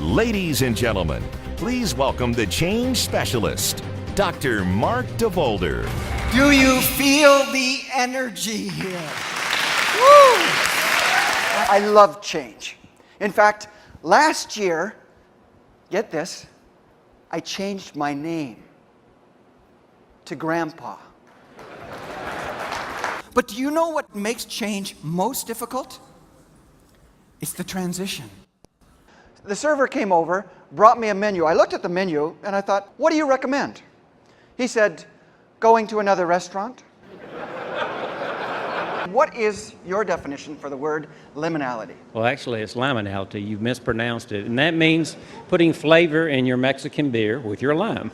Ladies and gentlemen, please welcome the change specialist, Dr. Mark Devolder. Do you feel the energy here? Woo! I love change. In fact, last year, get this, I changed my name to Grandpa. But do you know what makes change most difficult? It's the transition. The server came over, brought me a menu. I looked at the menu and I thought, what do you recommend? He said, going to another restaurant. What is your definition for the word liminality? Well, actually, it's liminality. You've mispronounced it. And that means putting flavor in your Mexican beer with your lime.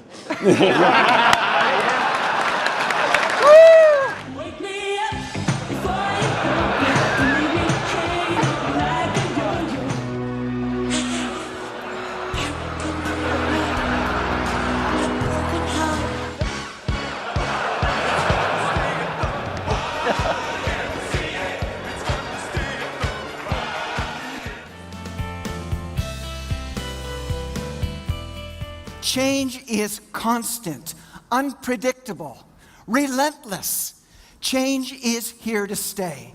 Change is constant, unpredictable, relentless. Change is here to stay.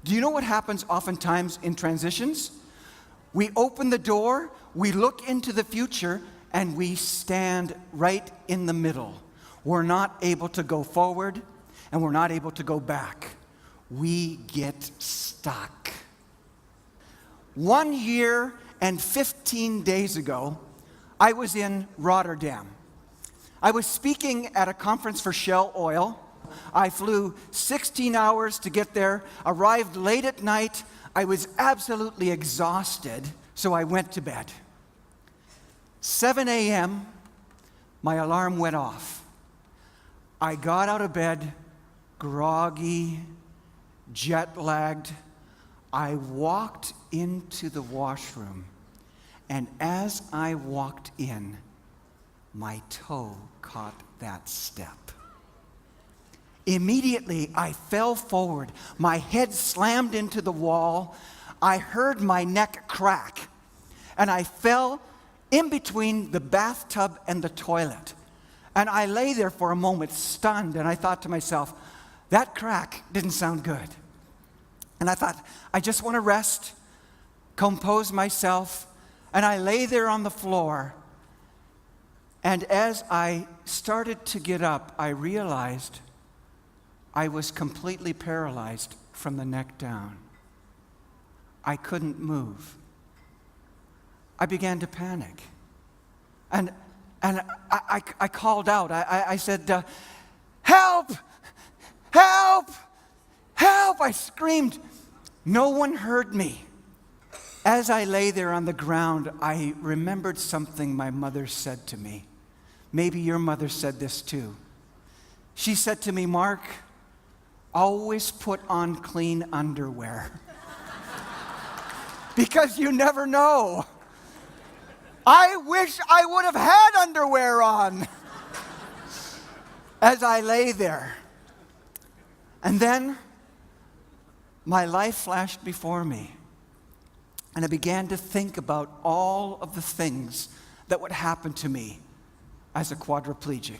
Do you know what happens oftentimes in transitions? We open the door, we look into the future, and we stand right in the middle. We're not able to go forward, and we're not able to go back. We get stuck. 1 year and 15 days ago, I was in Rotterdam. I was speaking at a conference for Shell Oil. I flew 16 hours to get there, arrived late at night. I was absolutely exhausted, so I went to bed. 7 a.m., my alarm went off. I got out of bed, groggy, jet-lagged. I walked into the washroom. And as I walked in, my toe caught that step. Immediately, I fell forward. My head slammed into the wall. I heard my neck crack. And I fell in between the bathtub and the toilet. And I lay there for a moment, stunned. And I thought to myself, that crack didn't sound good. And I thought, I just want to rest, compose myself. And I lay there on the floor, and as I started to get up, I realized I was completely paralyzed from the neck down. I couldn't move. I began to panic. And I called out. I said, help! Help! Help! I screamed. No one heard me. As I lay there on the ground, I remembered something my mother said to me. Maybe your mother said this too. She said to me, Mark, always put on clean underwear. Because you never know. I wish I would have had underwear on as I lay there. And then my life flashed before me. And I began to think about all of the things that would happen to me as a quadriplegic.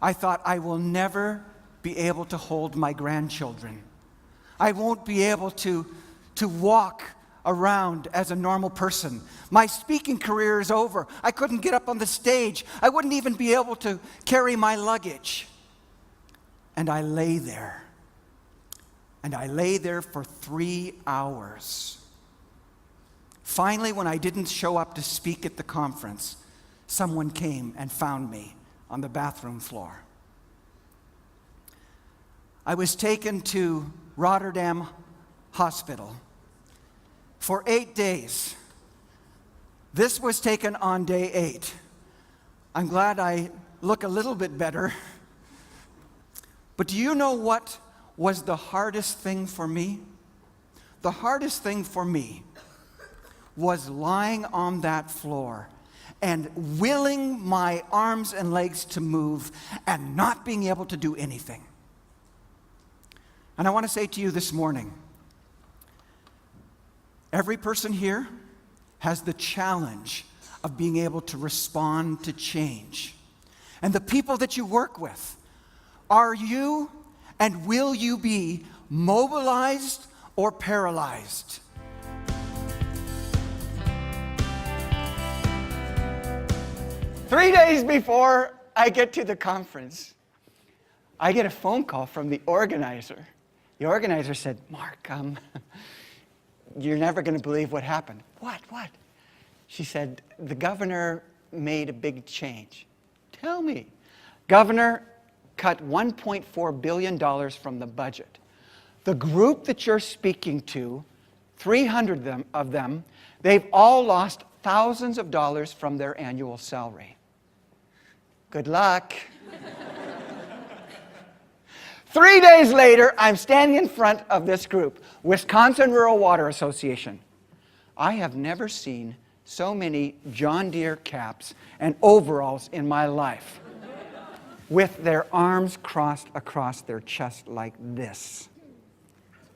I thought, I will never be able to hold my grandchildren. I won't be able to walk around as a normal person. My speaking career is over. I couldn't get up on the stage. I wouldn't even be able to carry my luggage. And I lay there. And I lay there for 3 hours. Finally, when I didn't show up to speak at the conference, someone came and found me on the bathroom floor. I was taken to Rotterdam Hospital for 8 days. This was taken on day 8. I'm glad I look a little bit better. But do you know what was the hardest thing for me? The hardest thing for me was lying on that floor and willing my arms and legs to move and not being able to do anything. And I want to say to you this morning, every person here has the challenge of being able to respond to change. And the people that you work with, are you and will you be mobilized or paralyzed? Three days before I get to the conference, I get a phone call from the organizer. The organizer said, Mark, you're never going to believe what happened. What? She said, the governor made a big change. Tell me. Governor cut $1.4 billion from the budget. The group that you're speaking to, 300 of them, they've all lost thousands of dollars from their annual salary. Good luck. 3 days later, I'm standing in front of this group, Wisconsin Rural Water Association. I have never seen so many John Deere caps and overalls in my life with their arms crossed across their chest like this.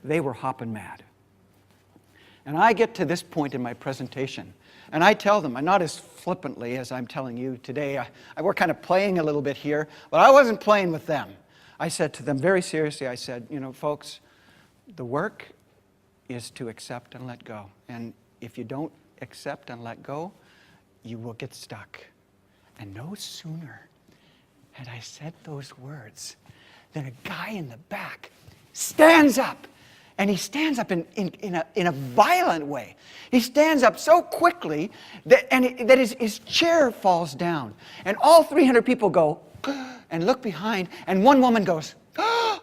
They were hopping mad. And I get to this point in my presentation, and I tell them, not as flippantly as I'm telling you today, we're kind of playing a little bit here, but I wasn't playing with them. I said to them very seriously, I said, folks, the work is to accept and let go. And if you don't accept and let go, you will get stuck. And no sooner had I said those words than a guy in the back stands up. And he stands up in a violent way. He stands up so quickly that his chair falls down. And all 300 people go and look behind, and one woman goes, and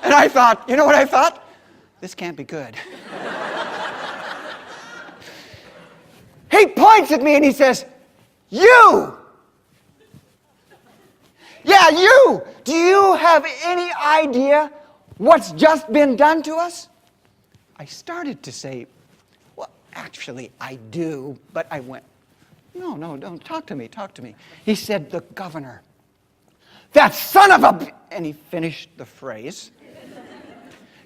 I thought, you know what I thought? This can't be good. He points at me and he says, you! Yeah, you! Do you have any idea what's just been done to us? I started to say, well, actually, I do, but I went, no, don't talk to me. He said, the governor, that son of a... And he finished the phrase.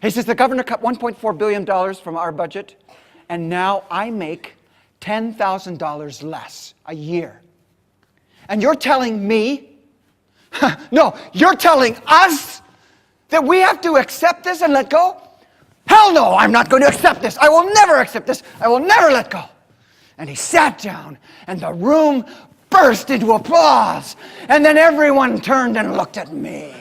He says, the governor cut $1.4 billion from our budget, and now I make $10,000 less a year. And you're telling me, no, you're telling us that we have to accept this and let go? Hell no, I'm not going to accept this. I will never accept this. I will never let go. And he sat down, and the room burst into applause. And then everyone turned and looked at me.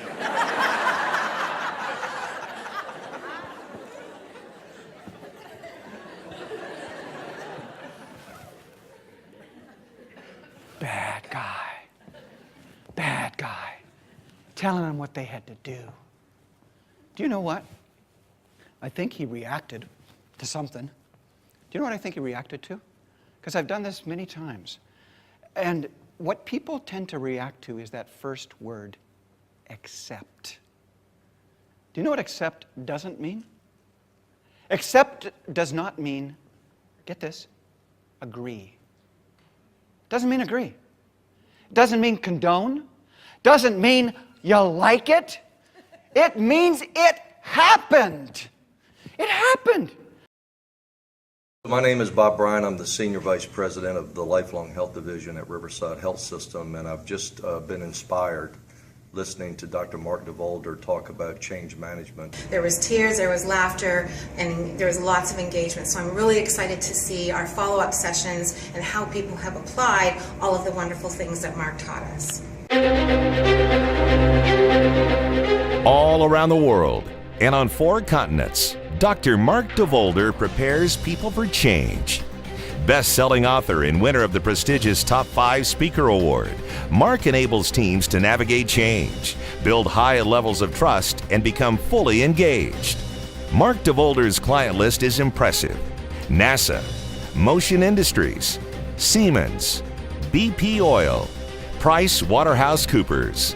Bad guy. Telling them what they had to do. Do you know what? I think he reacted to something. Do you know what I think he reacted to? Because I've done this many times. And what people tend to react to is that first word, accept. Do you know what accept doesn't mean? Accept does not mean, get this, agree. Doesn't mean agree. Doesn't mean condone. Doesn't mean you like it. It means it happened. It happened. My name is Bob Bryan. I'm the Senior Vice President of the Lifelong Health Division at Riverside Health System, and I've just been inspired listening to Dr. Mark Devolder talk about change management. There was tears, there was laughter, and there was lots of engagement. So I'm really excited to see our follow-up sessions and how people have applied all of the wonderful things that Mark taught us. All around the world and on 4 continents, Dr. Mark Devolder prepares people for change. Best-selling author and winner of the prestigious Top 5 Speaker Award, Mark enables teams to navigate change, build high levels of trust, and become fully engaged. Mark Devolder's client list is impressive. NASA, Motion Industries, Siemens, BP Oil, Price Waterhouse Coopers.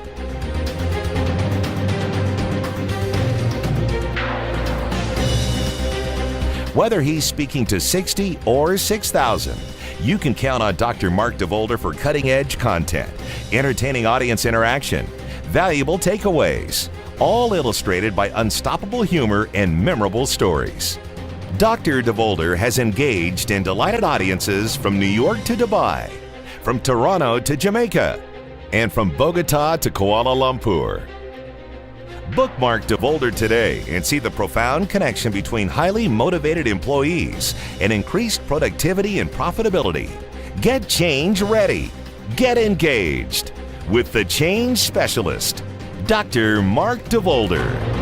Whether he's speaking to 60 or 6,000, you can count on Dr. Mark Devolder for cutting-edge content, entertaining audience interaction, valuable takeaways, all illustrated by unstoppable humor and memorable stories. Dr. Devolder has engaged and delighted audiences from New York to Dubai, from Toronto to Jamaica, and from Bogota to Kuala Lumpur. Bookmark Devolder today and see the profound connection between highly motivated employees and increased productivity and profitability. Get change ready. Get engaged with the change specialist, Dr. Mark Devolder.